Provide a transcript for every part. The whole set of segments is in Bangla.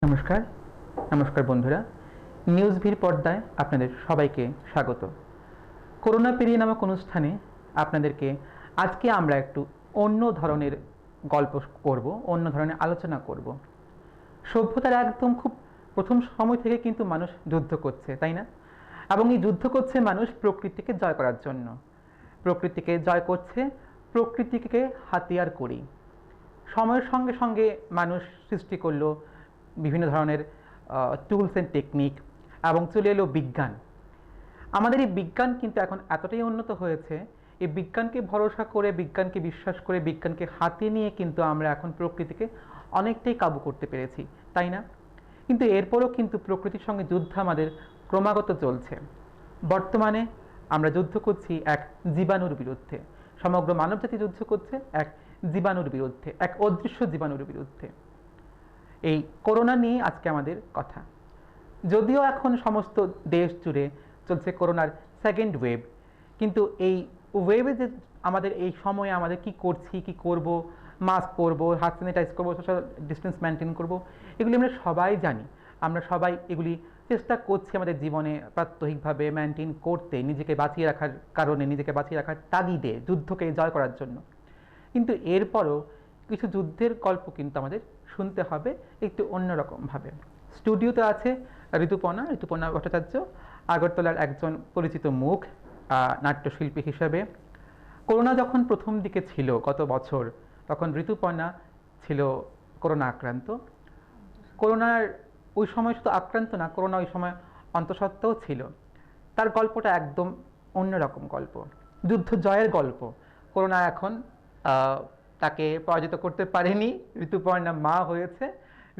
নমস্কার নমস্কার বন্ধুরা, নিউজ ভির পর্দায় আপনাদের সবাইকে স্বাগত। করোনা পেরিয়ে নামক অনুষ্ঠানে আপনাদেরকে আজকে আমরা একটু অন্য ধরনের গল্প করব, অন্য ধরনের আলোচনা করব। সভ্যতার একদম খুব প্রথম সময় থেকে কিন্তু মানুষ যুদ্ধ করছে, তাই না? এবং এই যুদ্ধ করছে মানুষ প্রকৃতিকে জয় করার জন্য। প্রকৃতিকে জয় করছে প্রকৃতিকে হাতিয়ার করেই। সময়ের সঙ্গে সঙ্গে মানুষ সৃষ্টি করলো বিভিন্ন ধরনের টুলস অ্যান্ড টেকনিক এবং চলে এলো বিজ্ঞান। আমাদের এই বিজ্ঞান কিন্তু এখন এতটাই উন্নত হয়েছে, এই বিজ্ঞানকে ভরসা করে, বিজ্ঞানকে বিশ্বাস করে, বিজ্ঞানকে হাতে নিয়ে কিন্তু আমরা এখন প্রকৃতিকে অনেকটাই কাবু করতে পেরেছি, তাই না? কিন্তু এরপরও কিন্তু প্রকৃতির সঙ্গে যুদ্ধ আমাদের ক্রমাগত চলছে। বর্তমানে আমরা যুদ্ধ করছি এক জীবাণুর বিরুদ্ধে, সমগ্র মানবজাতি যুদ্ধ করছে এক জীবাণুর বিরুদ্ধে, এক অদৃশ্য জীবাণুর বিরুদ্ধে। এই করোনা নিয়ে আজকে আমাদের কথা। যদিও এখন সমস্ত দেশ জুড়ে চলছে করোনার সেকেন্ড ওয়েভ, কিন্তু এই ওয়েভে যে আমাদের এই সময়ে আমাদের কি করছি, কি করব, মাস্ক পরবো, হাত স্যানিটাইজ করবো, সোশ্যাল ডিস্টেন্স মেনটেন করব, এগুলি আমরা সবাই জানি। আমরা সবাই এগুলি চেষ্টা করছি আমাদের জীবনে প্রাত্যহিকভাবে মেনটেন করতে, নিজেকে বাঁচিয়ে রাখার কারণে, নিজেকে বাঁচিয়ে রাখার তাগিদে, যুদ্ধকে জয় করার জন্য। কিন্তু এরপরও কিছু যুদ্ধের গল্প কিন্তু আমাদের শুনতে হবে একটু অন্যরকমভাবে। স্টুডিওতে আছে ঋতুপর্ণা ভট্টাচার্য, আগরতলার একজন পরিচিত মুখ নাট্যশিল্পী হিসেবে। করোনা যখন প্রথম দিকে ছিল গত বছর, তখন ঋতুপর্ণা ছিল করোনা আক্রান্ত। করোনার ওই সময় শুধু আক্রান্ত না, করোনা ওই সময় অন্তঃসত্ত্বাও ছিল। তার গল্পটা একদম অন্যরকম গল্প, যুদ্ধ জয়ের গল্প। করোনা এখন তাকে পরাজিত করতে পারেনি। ঋতুপর্ণা মা হয়েছে,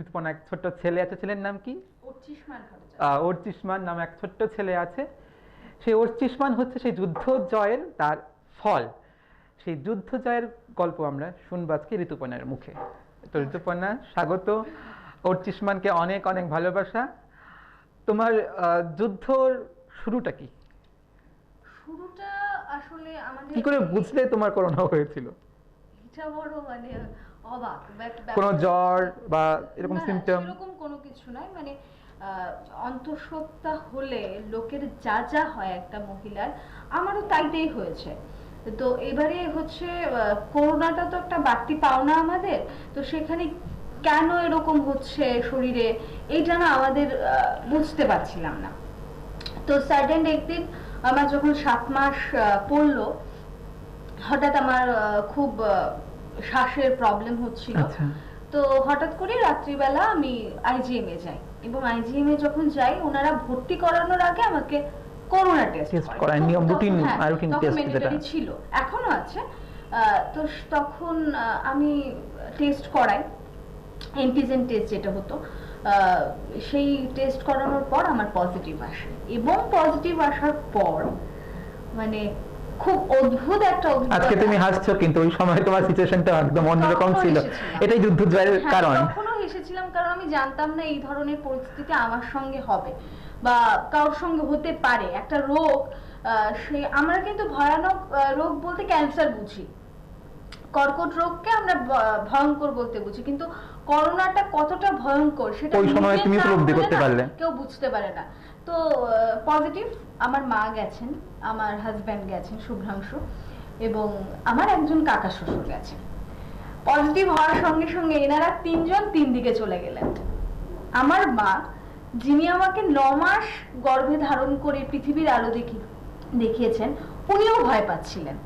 ঋতুপর্ণা এক ছোট্ট ছেলে আছে, ছেলের নাম কি? অর্চিষ্মান নামে এক ছোট্ট ছেলে আছে। সেই অর্চিষ্মান হচ্ছে সেই যুদ্ধ জয়ের তার ফল। সেই যুদ্ধ জয়ের গল্প আমরা শুনবো আজকে ঋতুপর্ণার মুখে। তো ঋতুপর্ণা, স্বাগত। অর্চিষ্মানকে অনেক অনেক ভালোবাসা। তোমার যুদ্ধর শুরুটা কি? শুরুটা আসলে আমাদের কি করে বুঝলে তোমার করোনা হয়েছিল? এটা বড় মানে অবাক। কোনো জ্বর বা এরকম সিম্পটম? এরকম কোনো কিছু নয়, মানে অন্তঃসত্ত্বা হলে লোকের যা যা হয় একটা মহিলার, আমারও তাইটাই হয়েছে। তো এবারে হচ্ছে করোনাটা তো একটা বাড়তি পাওনা আমাদের, তো সেখানে কেন এরকম হচ্ছে শরীরে, এইটা না আমাদের বুঝতে পারছিলাম না। তো সাডেন একদিন আমার যখন 7 মাস পড়লো, হঠাৎ আমার খুব শ্বাসের প্রবলেম হচ্ছিল। তো হঠাৎ করে রাত্রিবেলা আমি আইজিএম এ যাই, এবং আইজিএম এ যখন যাই, ওনারা ভর্তি করানোর আগে আমাকে করোনা টেস্ট করায়। নিয়ম রুটিন টেস্ট যেটা ছিল, এখনো আছে। তো তখন আমি টেস্ট করাই, অ্যান্টিজেন টেস্ট যেটা হতো। সেই টেস্ট করানোর পর আমার পজিটিভ আসে, এবং পজিটিভ আসার পর মানে খুব অদ্ভুত একটা অভিজ্ঞতা। আজকে তুমি হাসছো, কিন্তু ওই সময় তোমার সিচুয়েশনটা একদম অন্যরকম ছিল। এটাই যুদ্ধ জয়ের কারণ। তখনও হেসেছিলাম, কারণ আমি জানতাম না এই ধরনের পরিস্থিতি আমার সঙ্গে হবে বা কারোর সঙ্গে হতে পারে। একটা রোগ, সে আমরা কিন্তু ভয়ানক রোগ বলতে ক্যান্সার বুঝি, কর্কট রোগকে আমরা ভয়ঙ্কর বলতে বুঝি, কিন্তু করোনাটা কতটা ভয়ঙ্কর সেটা ওই সময় তুমি উপলব্ধি করতে পারলে, কেউ বুঝতে পারে না। তো পজিটিভ আমার মা গেছেন, আমার হাজব্যান্ড গেছেন শুভ্রাংশু, এবং আমার একজন কাকা শ্বশুর গেছেন। পজিটিভ হওয়ার সঙ্গে সঙ্গে এনারা 3 জন 3 দিকে চলে গেলেন। আমার মা, যিনি আমাকে 9 মাস গর্ভে ধারণ করে পৃথিবীর আলো দেখিয়েছেন, উনিও ভয় পাচ্ছিলেন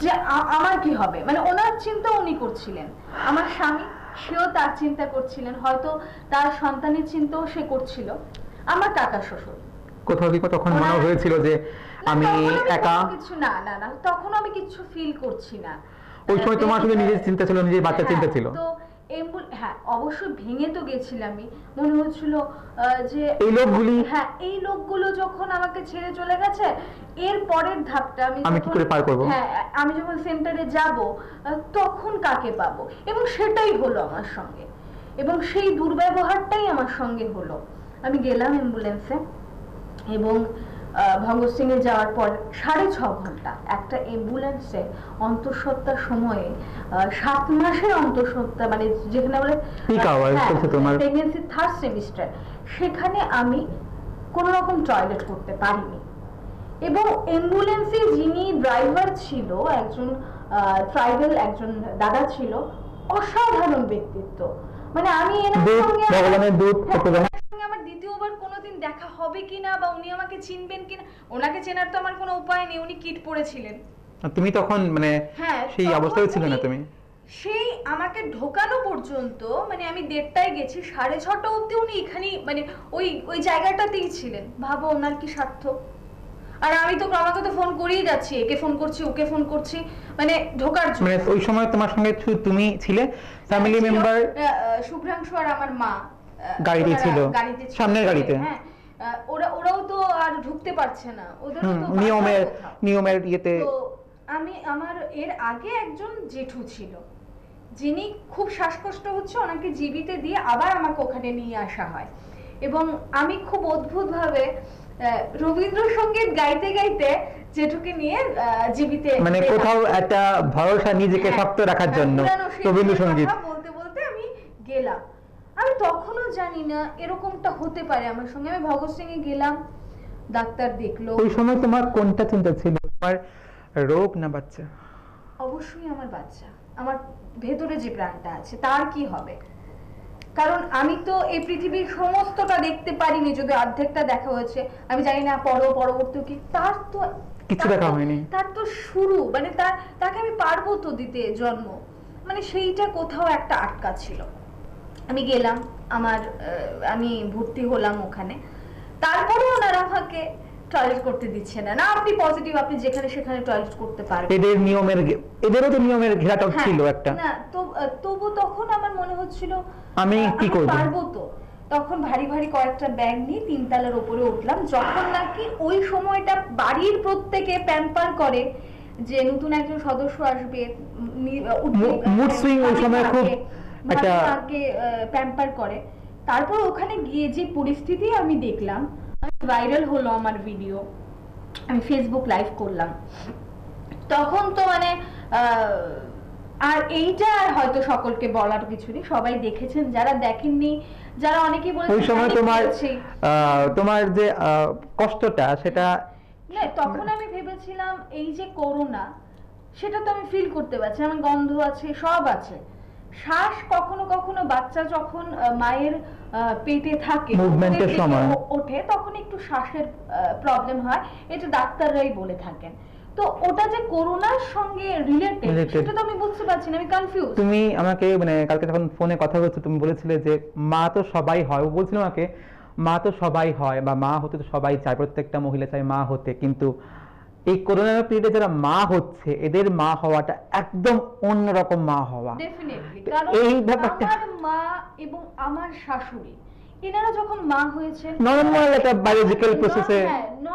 যে আমার কি হবে, মানে ওনার চিন্তা উনি করছিলেন। আমার স্বামী, সেও তার চিন্তা করছিলেন, হয়তো তার সন্তানের চিন্তাও সে করছিল। আমার কাকা শ্বশুর, কোথাও কি তখন মনে হয়েছিল যে আমি একা? কিছু না না না, তখন আমি কিছু ফিল করছি না। ওই সময় তোমার শুধু নিজের চিন্তা ছিল, নিজের বাচ্চার চিন্তা ছিল। তো হ্যাঁ, অবশ্যই ভেঙে তো গেছিলামই। মনে হচ্ছিল যে এই লোকগুলো যখন আমাকে ছেড়ে চলে গেছে, এর পরের ধাপটা আমি কি করে পার করব? হ্যাঁ, আমি যখন সেন্টারে যাব তখন কাকে পাবো, এবং সেটাই হলো আমার সঙ্গে, এবং সেই দুর্ব্যবহারটাই আমার সঙ্গে হলো। আমি গেলাম অ্যাম্বুলেন্সে, এবং ভগৎ সিং এ যাওয়ার পর 6.5 ঘন্টা একটা অ্যাম্বুলেন্সে অন্তঃসত্ত্বা সময়ে 7 মাসের অন্তঃসত্ত্বা, মানে যেখানে বলে Peak hours চলছে তোমার। প্রেগন্যান্সি 3rd সেমিস্টার, সেখানে আমি কোন রকম টয়লেট করতে পারিনি। এবং অ্যাম্বুলেন্সে যিনি ড্রাইভার ছিল একজন ট্রাইবাল একজন দাদা ছিল, অসাধারণ ব্যক্তিত্ব। মানে আমি এনার সঙ্গে ভগবানের দূত আমার দ্বিতীয়বার কোনোদিন দেখা হবে কিনা বা উনি আমাকে চিনবেন কিনা, ওনাকে চেনার তো আমার কোনো উপায় নেই, উনি কিট পরেছিলেন। তুমি তখন মানে হ্যাঁ, সেই তখন অবস্থায় ছিল না উনি তুমি? সেই আমাকে ঢোকানো পর্যন্ত, মানে আমি 1:30টায় গেছি, 6:30 অবধি উনি এখানেই মানে ওই জায়গাটাতেই ছিলেন। ভাবো ওনার কি স্বার্থ। আর আমি তো ক্রমাগত ফোন করেই যাচ্ছি, একে ফোন করছি ওকে ফোন করছি, মানে ঢোকার জন্য। মানে ওই সময় তোমার সঙ্গে শুধু তুমি ছিলে, ফ্যামিলি মেম্বার? শুভ্রাংশু আর আমার মা গাড়িতে ছিল, সামনের গাড়িতে। হ্যাঁ, ওরাও তো আর ঢুকতে পারছে না, ওদেরও তো নিয়মের ইয়েতে। তো আমার এর আগে একজন জেঠু ছিল, যিনি খুব শ্বাসকষ্ট হচ্ছে, ওনাকে জীবিতে দিয়ে আবার আমাকে ওখানে নিয়ে আসা হয়। এবং আমি খুব অদ্ভুত ভাবে রবীন্দ্রসঙ্গীত গাইতে গাইতে জেঠুকে নিয়ে জীবিতে, মানে কোথাও একটা ভরসা নিজেকে শক্ত রাখার জন্য রবীন্দ্রসঙ্গীত বলতে বলতে আমি গেলাম। আমি তখনও জানি না এরকমটা হতে পারে আমার সঙ্গে। আমি ভগৎ সিং এ গেলাম, ডাক্তার দেখলো। ওই সময় তোমার কোনটা চিন্তা ছিল, তোমার রোগ না বাচ্চা? অবশ্যই আমার বাচ্চা, আমার ভেতরে যে প্রাণটা আছে তার কি হবে। কারণ আমি তো এই পৃথিবীর সমস্তটা দেখতে পারিনি, যদি অর্ধেকটা দেখা হয়েছে। আমি জানি না পরবর্তী কি, তার তো কিছু দেখা হয়নি। তার তো শুরু, মানে তাকে আমি পারবো তো দিতে জন্ম, মানে সেইটা কোথাও একটা আটকা ছিল। আমি গেলাম, আমি ভর্তি হলাম ওখানে। তারপরেও ওনারা আমাকে টয়লেট করতে দিচ্ছে না। আপনি পজিটিভ, আপনি যেখানে সেখানে টয়লেট করতে পারবেন। এদেরও তো নিয়মের ঘেরাটক ছিল একটা। না তবু তখন আমার মনে হচ্ছিল আমি কি করব, পারবো তো। তখন ভারী ভারী কয়েকটা ব্যাগ নিয়ে 3 তলার উপরে উঠলাম। যখন নাকি ওই সময়টা বাড়ির প্রত্যেকে প্যাম্পার করে যে নতুন একজন সদস্য আসবে, মুড সুইং ওই সময় খুব একটা প্যাম্পার করে। তারপর ওখানে গিয়ে যে পরিস্থিতি আমি দেখলাম, ভাইরাল হলো আমার ভিডিও, আমি ফেসবুক লাইভ করলাম। তখন তো মানে আর এইটা আর হয়তো সকলকে বলার কিছু নেই, সবাই দেখেছেন, যারা দেখেননি, যারা অনেকেই বলেছেন ওই সময় তোমার যে কষ্টটা, সেটা না। তখন আমি ভেবেছিলাম এই যে করোনা, সেটা তো আমি ফিল করতে পারছি, আমার গন্ধ আছে, সব আছে। শ্বাস কখনো কখনো বাচ্চা যখন মায়ের পেটে থাকে, মুভমেন্টের সময় ওঠে, তখন একটু শ্বাসের প্রবলেম হয়, এটা ডাক্তাররাই বলে থাকেন। তো ওটা যে করোনার সঙ্গে রিলেটেড সেটা তো আমি বুঝতে পারছি না, আমি কনফিউজ। তুমি আমাকে মানে কালকে যখন ফোনে কথা বলছো, তুমি বলেছিলে যে মা তো সবাই হয়, ও বলছিল আমাকে মা তো সবাই হয়, বা মা হতে তো সবাই চায়, প্রত্যেকটা মহিলা চায় মা হতে, কিন্তু এই করোনা পিরিয়ডে যারা মা হচ্ছে, এদের মা হওয়াটা একদম অন্যরকম মা হওয়া। ডেফিনেটলি, কারণ এই ব্যাপারটা আমার মা এবং আমার শাশুড়ি, এনারা যখন মা হয়েছেন, নরমাল একটা বায়োলজিক্যাল প্রসেসে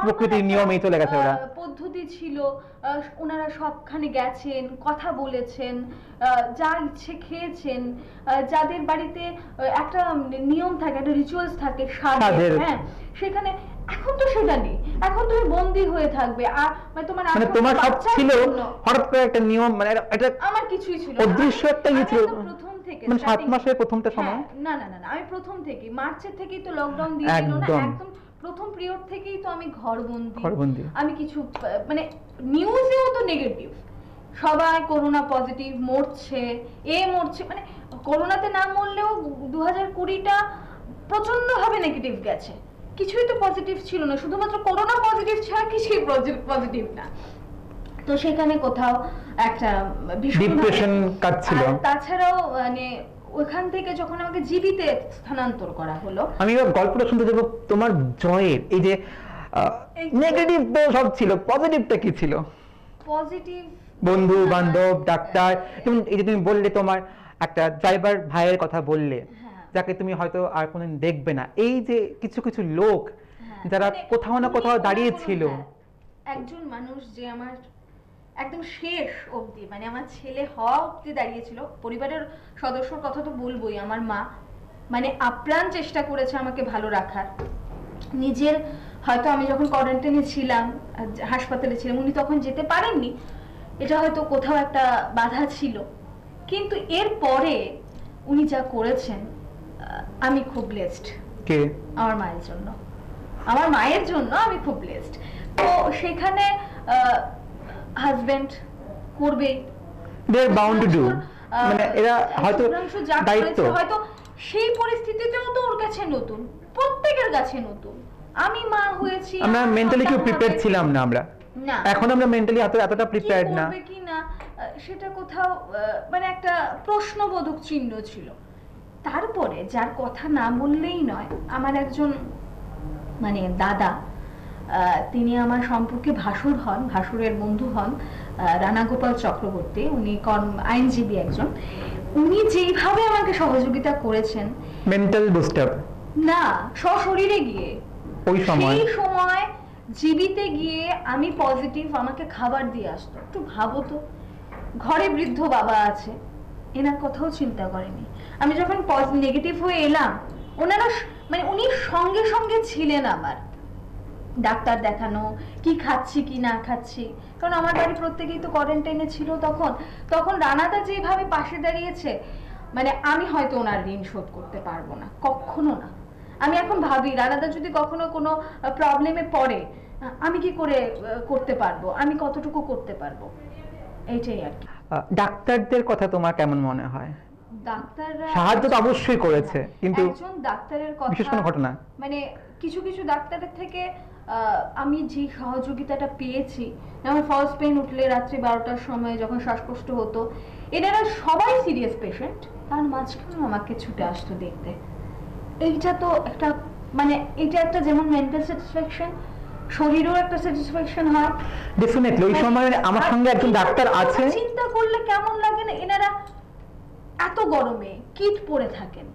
প্রকৃতির নিয়মেই চলে গেছে, ওরা পদ্ধতি ছিল। ওনারা সবখানে গেছেন, কথা বলেছেন, যা ইচ্ছে খেয়েছেন। যাদের বাড়িতে একটা নিয়ম থাকে, একটা রিচুয়ালস থাকে সাধের, হ্যাঁ, সেখানে এখন তো সেটা নেই। এখন তুমি বন্দী হয়ে থাকবে, আর মানে তোমার সব ছিল, হঠাৎ করে একটা নিয়ম, মানে এটা আমার কিছুই ছিল অদৃশ্য একটা ইয়ে ছিল। প্রথম থেকে মানে 7 মাসের প্রথমটা সময়, না, আমি প্রথম থেকে, মার্চের থেকেই তো লকডাউন দিয়ে দিল না, একদম প্রথম পিরিয়ড থেকেই তো আমি ঘরবন্দি। আমি কিছু মানে নিউজেও তো নেগেটিভ, সবাই করোনা পজিটিভ, মরছে, মানে করোনাতে না মরলেও 2020টা প্রচন্ড ভাবে নেগেটিভ গেছে, কিছুই তো পজিটিভ ছিল না। শুধুমাত্র করোনা পজিটিভ ছাড়া কিছুই পজিটিভ না। তো সেখানে কোথাও একটা ডিপ্রেশন কাজ ছিল। তাছাড়াও মানে ওখান থেকে যখন আমাকে জীবিতে স্থানান্তর করা হলো, আমি গল্পটা শুনতে যাব তোমার জয়ের। এই যে নেগেটিভ তো সব ছিল, পজিটিভটা কি ছিল? পজিটিভ বন্ধু বান্ধব, ডাক্তার, যেমন এই যে তুমি বললে তোমার একটা ড্রাইভার ভাইয়ের কথা বললে, যাকে তুমি হয়তো আর কোনোদিন দেখবে না। এই যে কিছু কিছু লোক যারা কোথাও না কোথাও দাঁড়িয়ে ছিল, একজন মানুষ যে আমার একদম শেষ অবধি, মানে আমার ছেলে হওয়া অবধি দাঁড়িয়েছিল। পরিবারের সদস্যর কথা তো বলবোই, আমার মা মানে আপ্রাণ চেষ্টা করেছে আমাকে ভালো রাখার, নিজের হয়তো আমি যখন কোয়ারেন্টাইনে ছিলাম, হাসপাতালে ছিলাম, উনি তখন যেতে পারেননি, এটা হয়তো কোথাও একটা বাধা ছিল। কিন্তু এর পরে উনি যা করেছেন, আমি খুব ব্লেসড। কে? আমার মায়ের জন্য, আমার মায়ের জন্য আমি খুব ব্লেসড। তো সেখানে হাজবেন্ড করবে, দে আর বাউন্ড টু ডু, মানে এরা হয়তো দায়িত্ব, হয়তো সেই পরিস্থিতিতেও তো ওর কাছে নতুন, প্রত্যেকের কাছে নতুন। আমি মা হয়েছি, আমরা মেন্টালি কেউ প্রিপেয়ার ছিলাম না, আমরা না, এখন আমরা মেন্টালি এতটা প্রিপেয়ার্ড না, কি না সেটা কোথাও মানে একটা প্রশ্নবোধক চিহ্ন ছিল। তারপরে যার কথা না বললেই নয়, আমার একজন মানে দাদা, তিনি আমার সম্পর্কে ভাসুর হন, ভাসুরের বন্ধু হন, রানা গোপাল চক্রবর্তী, উনি আইনজীবী একজন। উনি যেইভাবে আমাকে সহযোগিতা করেছেন, মেন্টাল বুস্ট আপ না সশরীরে গিয়ে, ওই সময় জীবিতে গিয়ে আমি পজিটিভ, আমাকে খাবার দিয়ে আসতো। একটু ভাবো তো, ঘরে বৃদ্ধ বাবা আছে, এনার কথাও চিন্তা করেনি। আমি যখন নেগেটিভ হয়ে এলাম, ওনারা মানে উনি সঙ্গে সঙ্গে ছিলেন আমার, ডাক্তার দেখানো, কি খাচ্ছি কি না খাচ্ছি, কারণ আমার বাড়ি প্রত্যেকেই তো কোয়ারেন্টাইনে ছিল তখন। তখন রানাদা যেভাবে পাশে দাঁড়িয়েছে, মানে আমি হয়তো ওনার ঋণ শোধ করতে পারবো না, কখনো না। আমি এখন ভাবি, রানাদা যদি কখনো কোনো প্রবলেমে পড়ে, আমি কি করে করতে পারবো, আমি কতটুকু করতে পারবো, এইটাই আর কি। ডাক্তারদের কথা তোমার কেমন মনে হয়? ডাক্তাররা সাহায্য তো অবশ্যই করেছে, কিন্তু একজন ডাক্তারের কথা, বিশেষ কোনো ঘটনা, মানে কিছু কিছু ডাক্তারের থেকে আমি যে সহযোগিতাটা পেয়েছি, যেমন ফার্স্ট পেইন উঠলে রাত্রি 12টার সময় যখন শ্বাসকষ্ট হতো, এনারা সবাই সিরিয়াস পেশেন্ট, তার মাঝখানে আমাকে ছুটে আসতো দেখতে। এইটা তো একটা মানে এটা একটা যেমন মেন্টাল স্যাটিসফ্যাকশন, শরীরেও একটা স্যাটিসফ্যাকশন হয় ডেফিনেটলি। ওই সময় আমার সঙ্গে একজন ডাক্তার আছে, চিন্তা করলে কেমন লাগে না, এনারা এত গরমে কিট পরে থাকেন,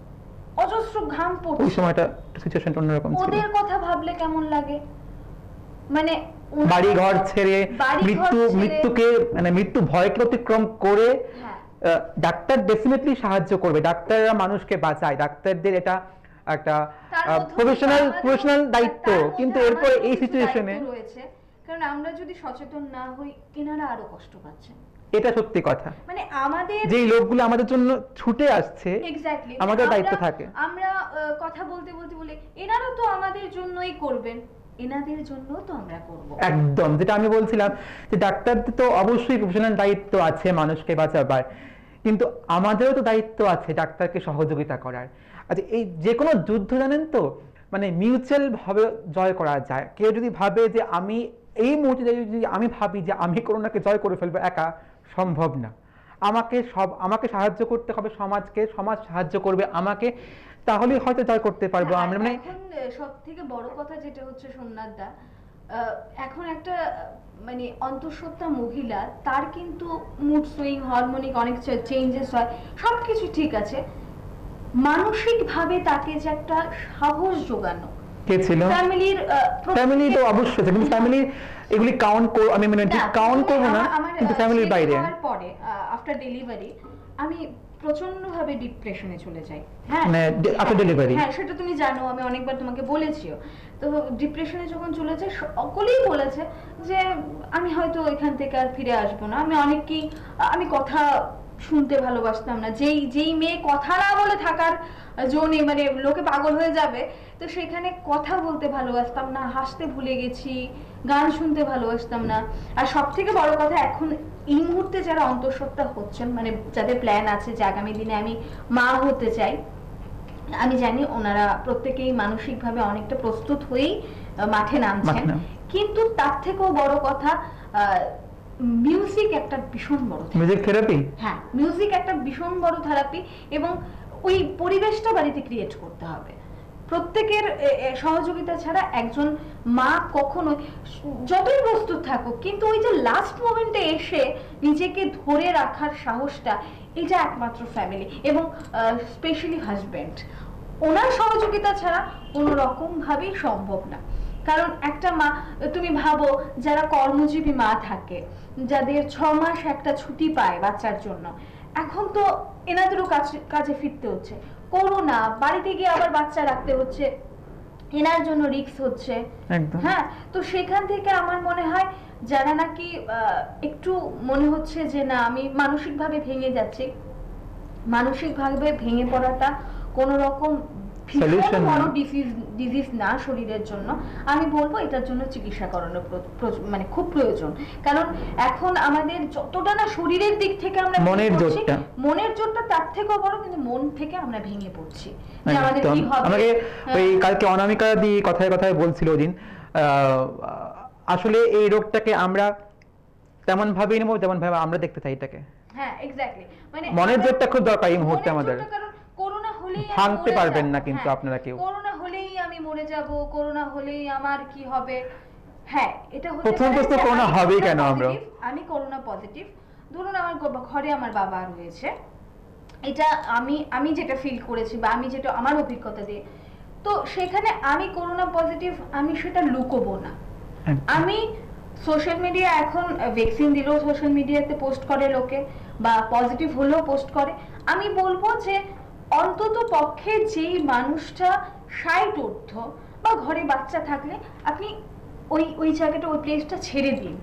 অজস্র ঘাম পড়ছে, ওই সময়টা সিচুয়েশনটা অন্যরকম ছিল। ওদের কথা ভাবলে কেমন লাগে, মানে বাড়ি ঘর ছেড়ে মৃত্যুকে মানে মৃত্যু ভয়কে অতিক্রম করে ডাক্তার ডেফিনেটলি সাহায্য করবে। ডাক্তাররা মানুষকে বাঁচায়, ডাক্তারদের এটা একটা প্রফেশনাল দায়িত্ব, কিন্তু এরপরে এই সিচুয়েশনে রয়েছে, কারণ আমরা যদি সচেতন না হই, এনারা আরো কষ্ট পাচ্ছেন। এটা সত্যি কথা, মানে আমাদের যে লোকগুলো আমাদের জন্য ছুটে আসছে, আমাদের দায়িত্ব থাকে। আমরা কথা বলতে বলতে বলে এনারা তো আমাদের জন্যই করবেন, এনাদের জন্য তো আমরা করব। একদম, যেটা আমি বলছিলাম যে ডাক্তারদের তো অবশ্যই প্রফেশনাল দায়িত্ব আছে মানুষকে বাঁচাবার, কিন্তু আমাদেরও তো দায়িত্ব আছে ডাক্তারকে সহযোগিতা করার। আচ্ছা, এই যে কোনো যুদ্ধ জানেন তো, মানে মিউচুয়াল ভাবে জয় করা যায়। কেউ যদি ভাবে যে আমি এই মুহূর্তে যদি আমি ভাবি যে আমি করোনাকে জয় করে ফেলবো, একা সম্ভব না। আমাকে সাহায্য করতে হবে সমাজকে, সমাজ সাহায্য করবে আমাকে, তাহলে হয়তো জয় করতে পারবো আমরা। মানে এখন সবথেকে বড় কথা যেটা হচ্ছে সোমনাথ দা, এখন একটা মানে অন্তঃসত্ত্বা মহিলা, তার কিন্তু মুড সুইং, হরমোনিক অনেক চেঞ্জেস হয়, সবকিছু ঠিক আছে, মানসিক ভাবে তাকে যে একটা সাহস যোগানো কে ছিল, ফ্যামিলি তো অবশ্যই, কিন্তু ফ্যামিলি এগুলি কাউন্ট করব আমি, মানে ঠিক কাউন্ট করব না, কিন্তু ফ্যামিলির বাইরে। পরে আফটার ডেলিভারি আমি প্রচন্ড ভাবে ডিপ্রেশনে চলে যাই। হ্যাঁ, আফটার ডেলিভারি, হ্যাঁ সেটা তুমি জানো, আমি অনেকবার তোমাকে বলেছিও। তো ডিপ্রেশনে যখন চলে যাই, সকলেই বলেছে যে আমি হয়তো এখান থেকে আর ফিরে আসবো না। আমি কথা শুনতে ভালোবাসতাম না, যেই মেয়ে কথা না বলে থাকার জোনে, মানে লোকে পাগল হয়ে যাবে, তো সেখানে কথা বলতে ভালোবাসতাম না, হাসতে ভুলে গেছি, গান শুনতে ভালোবাসতাম না। আর সব থেকে বড় কথা, এখন এই মুহূর্তে যারা অন্তঃসত্ত্বা হচ্ছেন, মানে যাদের প্ল্যান আছে যে আগামী দিনে আমি মা হতে চাই, আমি জানি ওনারা প্রত্যেকেই মানসিকভাবে অনেকটা প্রস্তুত হয়েই মাঠে নামছেন, কিন্তু তার থেকেও বড় কথা মিউজিক একটা ভীষণ বড় মিউজিক থেরাপি। হ্যাঁ, মিউজিক একটা ভীষণ বড় থেরাপি, এবং ওই পরিবেশটা বাড়িতে ক্রিয়েট করতে হবে। প্রত্যেকের সহযোগিতা ছাড়া একজন মা কখনো যতই প্রস্তুত থাকুক, কিন্তু ওই যে লাস্ট মোমেন্টে এসে নিজেকে ধরে রাখার সাহসটা, এটা একমাত্র ফ্যামিলি এবং স্পেশালি হাজবেন্ড, ওনার সহযোগিতা ছাড়া কোনো রকম ভাবেই সম্ভব না। কারণ একটা মা, তুমি ভাবো যারা কর্মজীবী মা থাকে, যাদের 6 মাস একটা ছুটি পায় বাচ্চার জন্য, এখন তো এনাদেরও কাজে ফিরতে হচ্ছে, করোনা, বাড়িতে গিয়ে আবার বাচ্চা রাখতে হচ্ছে, এনার জন্য রিস্ক হচ্ছে। একদম। হ্যাঁ, তো সেখান থেকে আমার মনে হয় যারা নাকি একটু মনে হচ্ছে যে না আমি মানসিকভাবে ভেঙে যাচ্ছি, মানসিকভাবে ভেঙে পড়াটা কোন রকম ভীষণ Solution না। বড় ডিজিজ না শরীরের জন্য। আমি বলবো এটার জন্য চিকিৎসা করানো মানে খুব প্রয়োজন। কারণ এখন আমাদের যতটা না শরীরের দিক থেকে আমরা মনের ভেঙে পড়ছি, জোরটা। মনের জোরটা তার থেকেও বড়, কিন্তু মন থেকে আমরা ভেঙে পড়ছি যে আমাদের একদম। কি হবে। আমাকে ওই হ্যাঁ। কালকে অনামিকা দি কথায় কথায় বলছিল ওদিন, আসলে এই রোগটাকে আমরা তেমন ভাবেই নেবো যেমন ভাবে আমরা দেখতে চাই এটাকে। হ্যাঁ, এক্স্যাক্টলি। মানে মনের আমরা- জোরটা খুব দরকার এই মুহূর্তে মনের আমাদের। জোরটা, কারণ করোনা হলেই আমি ভাঙতে মরে পারবেন যাব। না কিন্তু হ্যাঁ, আপনারা কেউ। করোনা হলেই আমি মরে যাব, করোনা হলেই আমার কি হবে। হ্যাঁ, এটা হতে প্রথম পারে প্রশ্ন যে করোনা আমি হবেই করোনা কেন আমরা? positive, আমি করোনা পজিটিভ। ধরুন আমার ঘরে আমার বাবা রয়েছে, এটা আমি যেটা ফিল করেছি বা আমি যেটা আমার অভিজ্ঞতা দিয়ে, তো সেখানে আমি করোনা পজিটিভ, আমি সেটা লুকোবো না। আমি সোশ্যাল মিডিয়া এখন ভ্যাকসিন দিলেও সোশ্যাল মিডিয়াতে পোস্ট করে লোকে, বা পজিটিভ হলেও পোস্ট করে। আমি বলবো যে অন্তত পক্ষে যেই মানুষটা 60 ঊর্ধ্ব বা ঘরে বাচ্চা থাকলে আপনি ওই জায়গাটা, ওই প্লেসটা ছেড়ে দিন,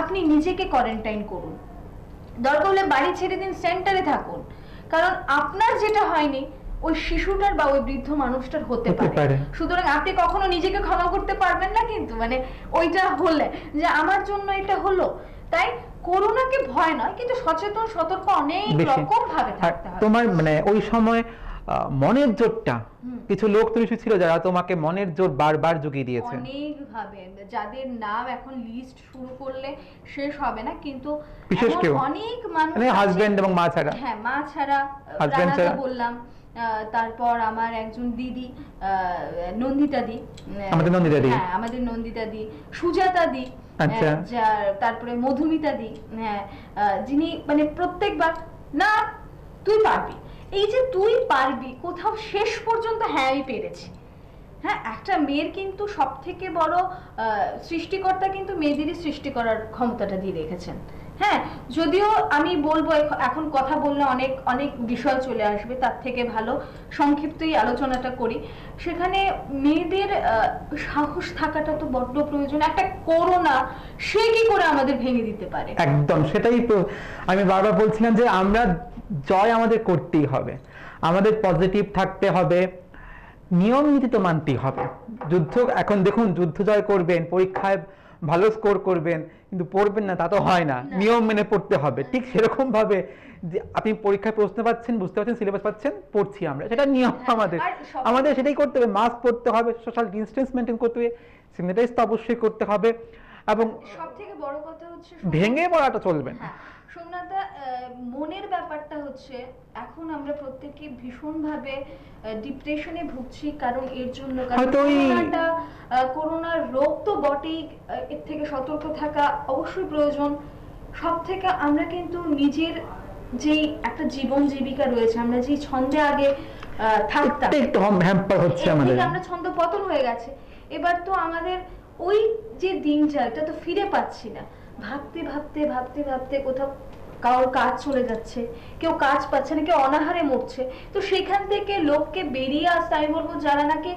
আপনি নিজেকে কোয়ারেন্টাইন করুন, দরকার হলে বাড়ি ছেড়ে দিন, সেন্টারে থাকুন। কারণ আপনার যেটা হয়নি ওই শিশুটার বা ওই বৃদ্ধ মানুষটার হতে পারে। সুতরাং আপনি কখনো নিজেকে ক্ষমা করতে পারবেন না, কিন্তু মানে ওইটা হলে যে আমার জন্য এটা হলো। তাই করোনাকে ভয় নয়, কিন্তু সচেতন সতর্ক অনেক রকম ভাবে থাকতে হবে। তোমার মানে ওই সময় মনের জোরটা, কিছু লোক তুমি ছিল যারা তোমাকে মনের জোর বারবার জুগিয়ে দিয়েছে অনেক ভাবে, যাদের নাম এখন লিস্ট শুরু করলে শেষ হবে না, কিন্তু বিশেষ কেউ অনেক মানুষ, মানে হাজবেন্ড এবং মা ছাড়া। হ্যাঁ, মা ছাড়া, হাজবেন্ড ছাড়া বললাম, তারপর আমার একজন দিদি, নন্দিতা দি, আমাদের নন্দিতা দি, হ্যাঁ আমাদের নন্দিতা দি, সুজাতা দি, আচ্ছা, তারপরে মধুমিতা দি, হ্যাঁ, যিনি মানে প্রত্যেকবার না তুই পারবি, এই যে তুই পারবি, কোথাও শেষ পর্যন্ত হ্যাঁ আমি পেরেছি। হ্যাঁ, একটা মেয়ের কিন্তু সব থেকে বড় সৃষ্টিকর্তা কিন্তু মেয়েদেরই সৃষ্টি করার ক্ষমতাটা দিয়ে রেখেছেন। হ্যাঁ, যদিও আমি বলবো এখন কথা বললে অনেক অনেক বিষয় চলে আসবে, তার থেকে ভালো সংক্ষিপ্তই আলোচনাটা করি। সেখানে মেয়েদের সাহস থাকাটা তো বড্ড প্রয়োজন। একটা করোনা সে কি করে আমাদের ভেঙে দিতে পারে। একদম সেটাই তো আমি বারবার বলছিলাম যে আমরা জয় আমাদের করতেই হবে, আমাদের পজিটিভ থাকতে হবে, নিয়ম নীতি তো মানতেই হবে। যুদ্ধ এখন দেখুন, যুদ্ধ জয় করবেন, পরীক্ষায় ভালো স্কোর করবেন, কিন্তু পড়বেন না তা তো হয় না, নিয়ম মেনে পড়তে হবে। ঠিক সেরকম ভাবে যে আপনি পরীক্ষায় প্রশ্ন পাচ্ছেন, বুঝতে পারছেন, সিলেবাস পাচ্ছেন, পড়ছি আমরা, সেটা নিয়ম আমাদের, আমাদের সেটাই করতে হবে। মাস্ক পরতে হবে, সোশ্যাল ডিস্টেন্স মেনটেন করতে হবে, স্যানিটাইজ তো অবশ্যই করতে হবে, এবং সব থেকে বড় কথা হচ্ছে ভেঙে পড়াটা চলবে না। সোমনাথা, মনের ব্যাপারটা হচ্ছে এখন আমরা প্রত্যেকে ভীষণভাবে ডিপ্রেশনে ভুগছি, কারণ এর জন্য করোনার রোগ তো বটেই, এর থেকে সতর্ক থাকা অবশ্যই প্রয়োজন। সব থেকে আমরা কিন্তু নিজের যেই একটা জীবন জীবিকা রয়েছে, আমরা যে ছন্দে আগে থাকতাম, একটু হ্যাম্পার হচ্ছে আমাদের, আমরা ছন্দ পতন হয়ে গেছে। এবার তো আমাদের ওই যে দিনটা, এটা তো ফিরে পাচ্ছি না। ভাবতে ভাবতে ভাবতে ভাবতে কোথাও কারোর কাজ চলে যাচ্ছে, কেউ কাজ পাচ্ছে না, কেউ অনাহারে মরছে। তো সেখান থেকে লোককে বেরিয়ে আসতে আমি বলবো, যারা নাকি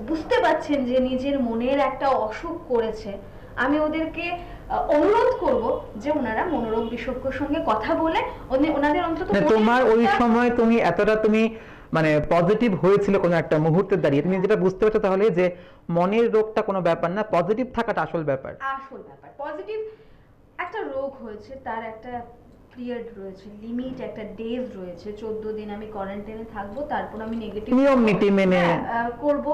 বুঝতে পারছেন যে নিজের মনের একটা অসুখ করেছে, আমি ওদেরকে অনুরোধ করব যে ওনারা মনোরোগ বিশেষজ্ঞের সঙ্গে কথা বলে ওনাদের অন্তত তোমার ওই সময় তুমি এতটা তুমি মানে পজিটিভ হয়েছিল কোনো একটা মুহূর্তে দাঁড়িয়ে, তুমি যেটা বুঝতে পারছো তাহলে যে মনের রোগটা কোনো ব্যাপার না, পজিটিভ থাকাটা আসল ব্যাপার। আসল ব্যাপার পজিটিভ। একটা রোগ হয়েছে, তার একটা পিরিয়ড রয়েছে, লিমিট, একটা ডেজ রয়েছে, 14 দিন আমি কোয়ারেন্টাইনে থাকবো, তারপর আমি নেগেটিভ নিয়ম নীতি মেনে করব,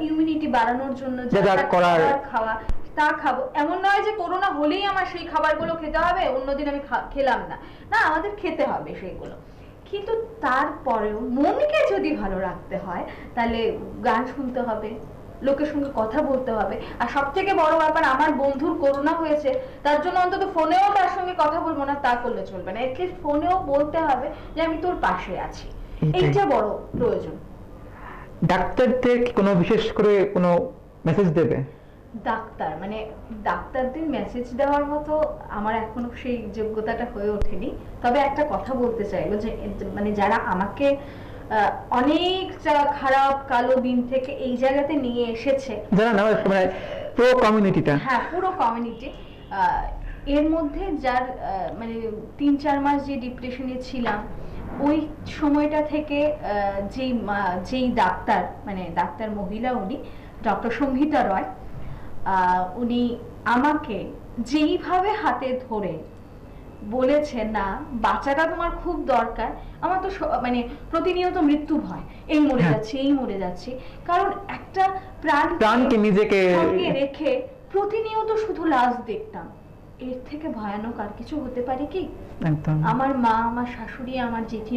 ইমিউনিটি বাড়ানোর জন্য যা করার খাওয়া তা খাবো। এমন নয় যে করোনা হলেই আমার সেই খাবারগুলো খেতে হবে, অন্যদিন আমি খেলাম না, না, আমাদের খেতে হবে সেইগুলো। কিন্তু তারপরেও মনকে যদি ভালো রাখতে হয়, তাহলে গান শুনতে হবে, লোকের সঙ্গে কথা বলতে হবে। আর সব থেকে বড় ব্যাপার, আমার বন্ধুর করোনা হয়েছে, তার জন্য অন্তত ফোনেও তার সঙ্গে কথা বলবো না তা করলে চলবে না, এটলিস্ট ফোনেও বলতে হবে যে আমি তোর পাশে আছি। এইটা বড় প্রয়োজন। ডাক্তারদের কোনো বিশেষ করে কোনো মেসেজ দেবে? ডাক্তারদের মেসেজ দেওয়ার মতো আমার এখনো সেই যোগ্যতাটা হয়ে ওঠেনি। তবে একটা কথা বলতে চাইবো যে মানে যারা আমাকে অনেকটা খারাপ কালো দিন থেকে এই জায়গাতে নিয়ে এসেছে, যারা না মানে পুরো কমিউনিটিটা, হ্যাঁ পুরো কমিউনিটি। এর মধ্যে যার মানে 3-4 মাস যে ডিপ্রেশনে ছিলাম, ওই সময়টা থেকে যেই ডাক্তার, মানে ডাক্তার মহিলা, উনি ডক্টর সংহিতা রয়, উনি আমাকে যেইভাবে হাতে ধরে বলেছে, না বাচ্চাটা তোমার খুব দরকার, আমার তো মানে প্রতিনিয়ত মৃত্যু ভয়, এই মরে যাচ্ছে এই মরে যাচ্ছে, কারণ একটা প্রাণকে নিজেকে রেখে প্রতিনিয়ত শুধু লাশ দেখতাম। এর থেকে ভয়ানক আর কিছু হতে পারে কি? আমার মা, আমার শাশুড়ি, আমার জেঠি,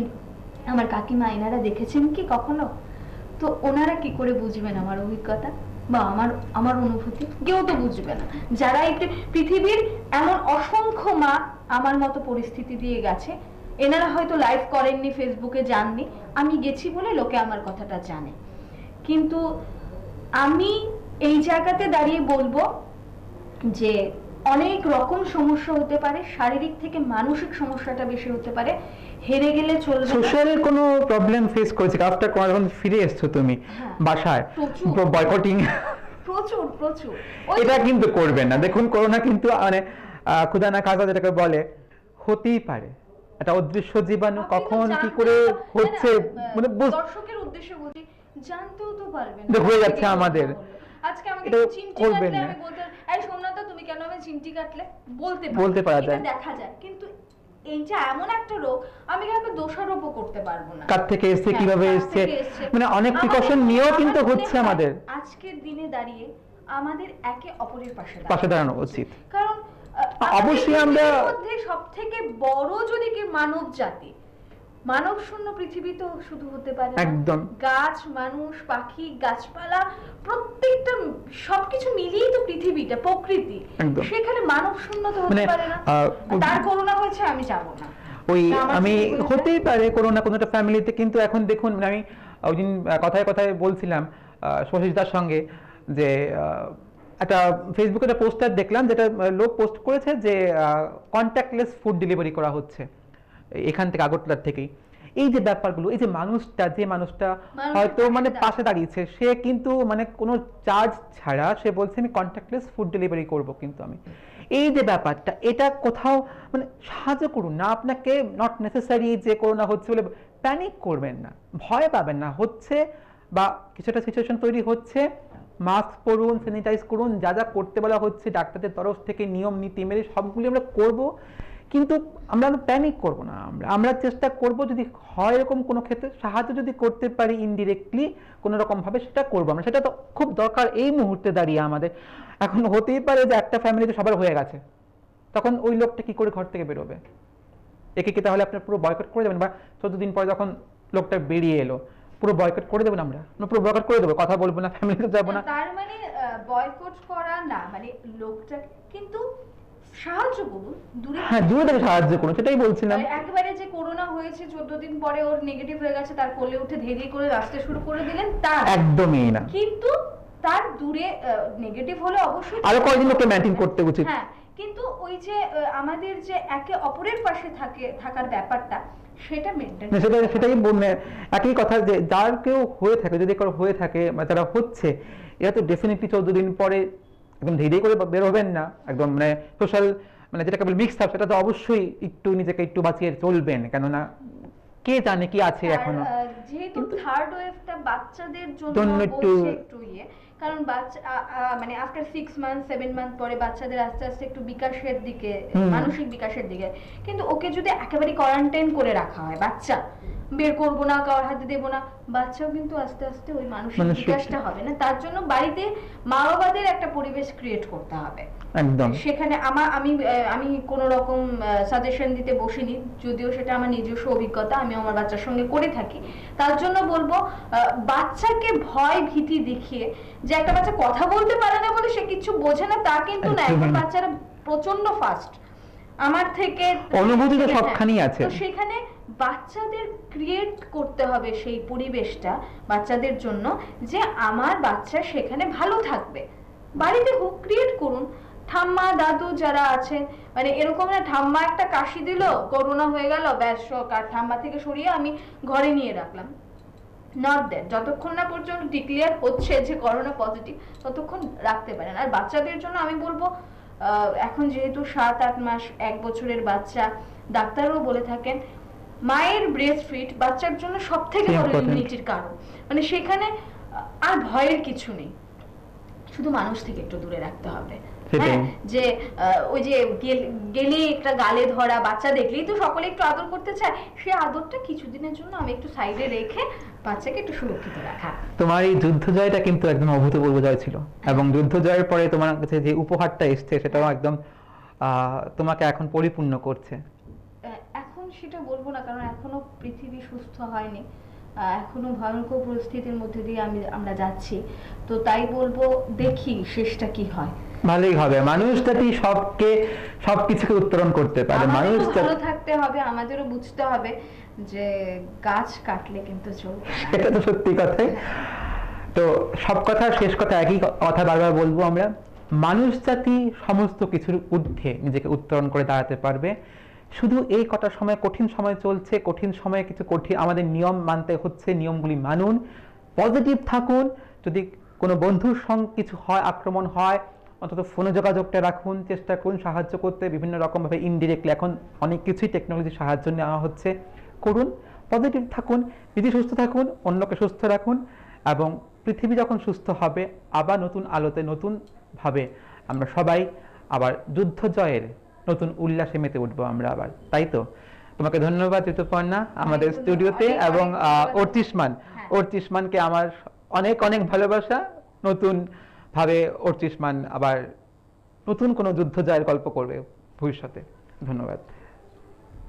আমার কাকিমা, এনারা দেখেছেন কি কখনো? তো ওনারা কি করে বুঝবেন আমার অভিজ্ঞতা বা আমার অনুভূতি? কেউ তো বুঝবে না। যারা একটু পৃথিবীর এমন অসংখ্য মা আমার মতো পরিস্থিতি দিয়ে গেছে, এনারা হয়তো লাইভ করেননি, ফেসবুকে যাননি, আমি গেছি বলে লোকে আমার কথাটা জানে। কিন্তু আমি এই জায়গাতে দাঁড়িয়ে বলবো যে অনেক রকম সমস্যা হতে পারে, শারীরিক থেকে মানসিক সমস্যাটা বেশি হতে পারে, হেরে গেলে চলবে না। সোশ্যাল কোনো প্রবলেম ফেস করেছে আফটার কোরোনা, যখন ফিরে এসছো তুমি বাসায়, বয়কটিং প্রচুর প্রচুর, এটা কিন্তু করবেন না। দেখুন করোনা কিন্তু মানে খুদা না খাজা যেটাকে বলে, হতেই পারে একটা অদৃশ্য জীবাণু, কখন কি করে হচ্ছে মানে দর্শকের উদ্দেশ্যে বলি, জানতেও তো পারবেন হয়ে যাচ্ছে আমাদের। আজকে আমাকে চিমটি কাটলে আমি বলতে, এই সোমনাথ তুমি কেন আমি চিমটি কাটলে বলতে পারা যায়, দেখা যায়। কিন্তু এইটা এমন একটা রোগ, আমি কাউকে দোষারোপও করতে পারবো না, কার থেকে এসেছে, কিভাবে এসেছে, মানে অনেক প্রিকশন নিয়েও কিন্তু হচ্ছে আমাদের। আজকের দিনে দাঁড়িয়ে আমাদের একে অপরের পাশে দাঁড়ানো উচিত, কারণ অবশ্যই আমরা মধ্যে সবথেকে বড় যদি কি মানব জাতি, মানব শূন্য পৃথিবী তো শুধু হতে পারে একদম। গাছ, মানুষ, পাখি, গাছপালা, প্রত্যেকটা সবকিছু মিলিয়েই তো পৃথিবীটা, প্রকৃতি, সেখানে মানব শূন্য তো হতে পারে না। তার করোনা হয়েছে আমি যাব না, ওই আমি হতেই পারে করোনা কোনো একটা ফ্যামিলিতে। কিন্তু এখন দেখুন, আমি ওই দিন কথায় কথায় বলছিলাম শশীদার সঙ্গে যে একটা ফেসবুকে একটা পোস্টার দেখলাম, যেটা লোক পোস্ট করেছে যে কন্ট্যাক্টলেস ফুড ডেলিভারি করা হচ্ছে এখান থেকে, আগরতলার থেকেই। এই যে ব্যাপারগুলো, এই যে মানুষটা হয়তো মানে পাশে দাঁড়িয়েছে, সে কিন্তু মানে কোনো চার্জ ছাড়া সে বলছে আমি কন্ট্যাক্টলেস ফুড ডেলিভারি করব। কিন্তু আমি এই যে ব্যাপারটা, এটা কোথাও মানে সাহায্য করুন না। আপনাকে নট নেসেসারি যে করোনা হচ্ছে বলে প্যানিক করবেন না, ভয় পাবেন না। হচ্ছে বা কিছুটা সিচুয়েশন তৈরি হচ্ছে, মাস্ক পরুন, স্যানিটাইজ করুন, যা যা করতে বলা হচ্ছে ডাক্তারদের তরফ থেকে নিয়ম নীতি মেনে সবগুলি আমরা করব। কিন্তু আমরা প্যানিক করব না, আমরা চেষ্টা করব যদি হয় এরকম কোনো ক্ষেত্রে সাহায্য যদি করতে পারি ইনডিরেক্টলি কোনো রকম ভাবে, সেটা করবো আমরা। সেটা তো খুব দরকার এই মুহূর্তে দাঁড়িয়ে আমাদের। এখন হতেই পারে যে একটা ফ্যামিলিতে সবার হয়ে গেছে, তখন ওই লোকটা কি করে ঘর থেকে বেরোবে? একে কি তাহলে আপনার পুরো বয়কট করে দেবেন? বা 14 দিন পরে যখন লোকটা বেরিয়ে এলো, পুরো বয়কট করে দেবেন? আমরা পুরো বয়কট করে দেবো, কথা বলবো না, ফ্যামিলিতে যাবো না। তার মানে বয়কট করা না, মানে লোকটা কিন্তু সাহায্য করুন, দূরে থেকে সাহায্য করুন, সেটাই বলছিলাম। একেবারে যে করোনা হয়েছে 14 দিন পরে ওর নেগেটিভ হয়ে গেছে, তার কোলে উঠে ধীরে করে আসতে শুরু করে দিলেন, তা একদমই না। কিন্তু তার দূরে নেগেটিভ হলে অবশ্যই আরো কয়েকদিন ওকে মেইনটেইন করতে উচিত। হ্যাঁ, কিন্তু ওই যে আমাদের যে একে অপরের পাশে থাকার ব্যাপারটা, সেটা মেইনটেইন, সেটাই বললে একই কথা যে যার কেউ হয়ে থাকে, যদি কারো হয়ে থাকে বা যারা হচ্ছে, এরা তো ডেফিনেটলি 14 দিন পরে একদম ধীরে করে বের হবেন না, একদম মানে সোশ্যাল মানে যেটাকে বলে মিক্স আপ, সেটা তো অবশ্যই একটু নিজেকে একটু বাঁচিয়ে চলবেন, কেননা কে জানে কি আছে এখনো। যেহেতু থার্ড ওয়েভটা বাচ্চাদের জন্য একটু কারণ বাচ্চা মানে আফটার 6 মান্থ 7 মান্থ পরে বাচ্চাদের আস্তে আস্তে একটু বিকাশের দিকে, মানসিক বিকাশের দিকে, কিন্তু ওকে যদি একেবারে কোয়ারেন্টাইন করে রাখা হয়, বাচ্চা বের করবো না, কারোর হাতে দেবো না, বাচ্চাও কিন্তু আস্তে আস্তে ওই মানসিক বিকাশটা হবে না। তার জন্য বাড়িতে মা বাবাদের একটা পরিবেশ ক্রিয়েট করতে হবে একদম। সেখানে আমি কোন রকম সাজেশন দিতে বসিনি, যদিও সেটা আমার নিজস্ব অভিজ্ঞতা, আমি আমার বাচ্চার সঙ্গে করে থাকি। তার জন্য বলবো, বাচ্চাকে ভয় ভীতি দেখিয়ে যে একটা বাচ্চা কথা বলতে পারে না বলে সে কিছু বোঝে না, তা কিন্তু না। এখন বাচ্চারা প্রচন্ড ফাস্ট, আমার থেকে অনুভূতি তো সবখানি আছে। তো সেখানে বাচ্চাদের ক্রিয়েট করতে হবে সেই পরিবেশটা বাচ্চাদের জন্য, যে আমার বাচ্চা সেখানে ভালো থাকবে। বাড়িতে হোক, ক্রিয়েট করুন। ঠাম্মা দাদু যারা আছেন, মানে এরকম না ঠাম্মা একটা কাশি দিল, করোনা হয়ে গেল, ব্যাস আর ঠাম্মা থেকে সরিয়ে আমি ঘরে নিয়ে রাখলাম, নট দ্যাট, যতক্ষণ না পর্যন্ত ডিক্লেয়ার হচ্ছে যে করোনা পজিটিভ ততক্ষণ রাখতে পারেন। আর বাচ্চাদের জন্য আমি বলবো এখন যেহেতু 7-8 মাস 1 বছরের বাচ্চা, ডাক্তারও বলে থাকেন মায়ের ব্রেস্ট ফিড বাচ্চার জন্য সব থেকে বড় Important. ইমিউনিটির কারণ। মানে সেখানে আর ভয়ের কিছু নেই, শুধু মানুষ থেকে একটু দূরে রাখতে হবে। সেটাই। হ্যাঁ, যে ওই যে গেলে একটা গালে ধরা, বাচ্চা দেখলেই তো সকলে একটু আদর করতে চায়, সেই আদরটা কিছুদিনের জন্য আমি একটু সাইডে রেখে বাচ্চাকে একটু সুরক্ষিত রাখা। তোমার এই যুদ্ধ জয়টা কিন্তু একদম অভূতপূর্ব জয় ছিল, এবং যুদ্ধ জয়ের পরে তোমার কাছে যে উপহারটা এসছে সেটাও একদম তোমাকে এখন পরিপূর্ণ করছে। এখন সেটা বলবো না, কারণ এখনো পৃথিবী সুস্থ হয়নি, এখনো ভয়ঙ্কর পরিস্থিতির মধ্যে দিয়ে আমরা যাচ্ছি। তো তাই বলবো দেখি শেষটা কি হয়। ভালোই হবে, মানুষ জাতি সবকিছুকে উত্তরণ করতে পারে। মানুষ আমাদেরও ভালো থাকতে হবে, আমাদেরও বুঝতে হবে যে গাছ কাটলে কিন্তু চলবে না। এটা তো সত্যি কথাই। তো সব কথার শেষ কথা একই কথা বারবার বলবো আমরা, মানুষ জাতি সমস্ত কিছুর ঊর্ধ্বে নিজেকে উত্তরণ করে দাঁড়াতে পারবে। শুধু এই কটা সময় কঠিন সময় চলছে, কঠিন সময়ে কিছু কঠিন আমাদের নিয়ম মানতে হচ্ছে, নিয়মগুলি মানুন, পজিটিভ থাকুন। যদি কোনো বন্ধুর সঙ্গে কিছু হয়, আক্রমণ হয়, অন্তত ফোনে যোগাযোগটা রাখুন, চেষ্টা করুন সাহায্য করতে বিভিন্ন রকমভাবে ইনডিরেক্টলি, এখন অনেক কিছুই টেকনোলজির সাহায্য নেওয়া হচ্ছে, করুন। পজিটিভ থাকুন, নিজে সুস্থ থাকুন, অন্যকে সুস্থ রাখুন, এবং পৃথিবী যখন সুস্থ হবে আবার নতুন আলোতে নতুনভাবে আমরা সবাই আবার যুদ্ধ জয়ের নতুন উল্লাসে মেতে উঠবো আমরা আবার, তাই তো? তোমাকে ধন্যবাদ ঋতুপর্ণা আমাদের স্টুডিওতে, এবং অর্চিষ্মান, অর্চিষ্মানকে আমার অনেক অনেক ভালোবাসা। নতুন ভাবে অর্চিষ্মান আবার নতুন কোনো যুদ্ধ জয়ের গল্প করবে ভবিষ্যতে। ধন্যবাদ।